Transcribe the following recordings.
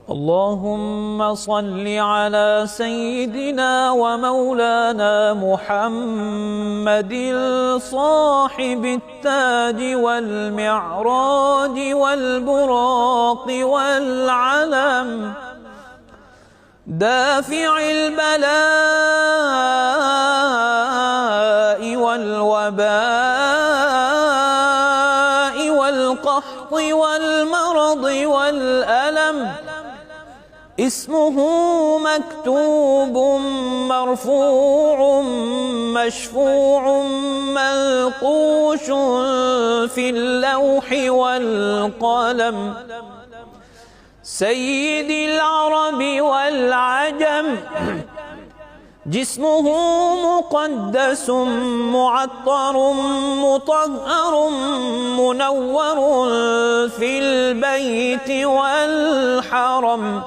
اللهم صل على سيدنا ومولانا محمد صاحب التاج والمعراج والبراق والعلم دافع البلاء والوباء والقحط والمرض والألم اسمه مكتوب مرفوع مشفوع منقوش في اللوح والقلم سيد العرب والعجم جسمه مقدس معطر مطهر منور في البيت والحرم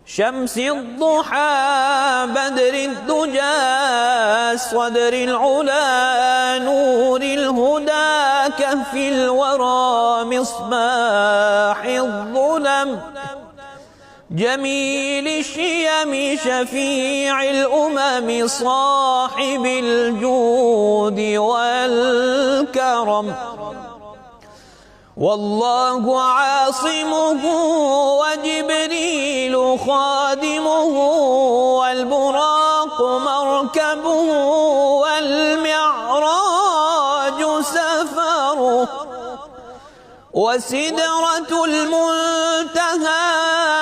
شمس الضحى بدر الدجى صدر العلا نور الهدى كهف الورى مصباح الظلم جميل الشيم شفيع الأمم صاحب الجود والكرم والله عاصمه وجبريل خادمه والبراق مركبه والمعراج سفره وسدرة المنتهى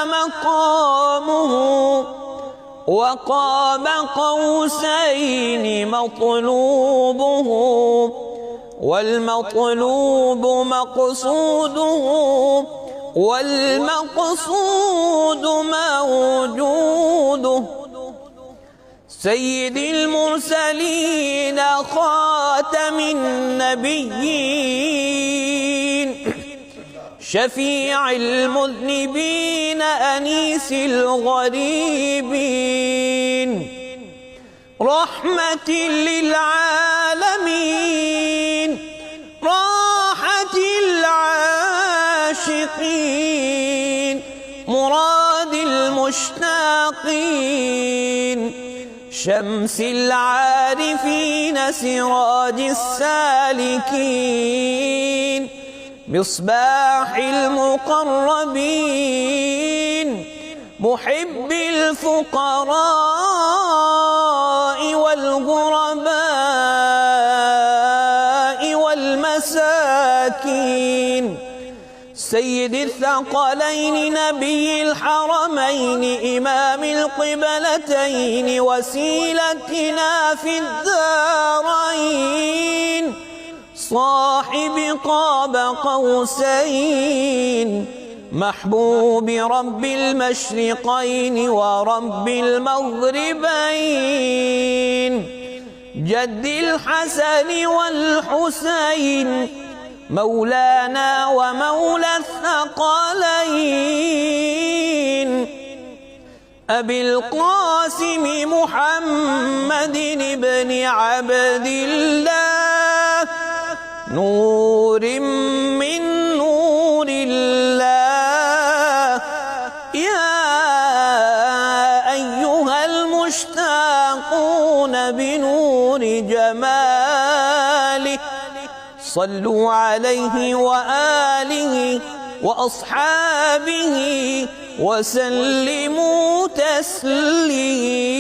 مقامه وقاب قوسين مطلوبه والمطلوب مقصوده والمقصود موجوده سيد المرسلين خاتم النبيين شفيع المذنبين أنيس الغريبين رحمة للعالمين راحة العاشقين مراد المشتاقين شمس العارفين سراج السالكين مصباح المقربين محب الفقراء والغرباء والمساكين سيد الثقلين نبي الحرمين إمام القبلتين وسيلتنا في الدارين صاحب قاب قوسين محبوب رب المشرقين ورب المغربين جد الحسن والحسين مولانا ومولى الثقلين أبي القاسم محمد بن عبد الله نور من نور الله يا أيها المشتاقون بنور جماله صلوا عليه وآله وأصحابه وسلموا تسليما.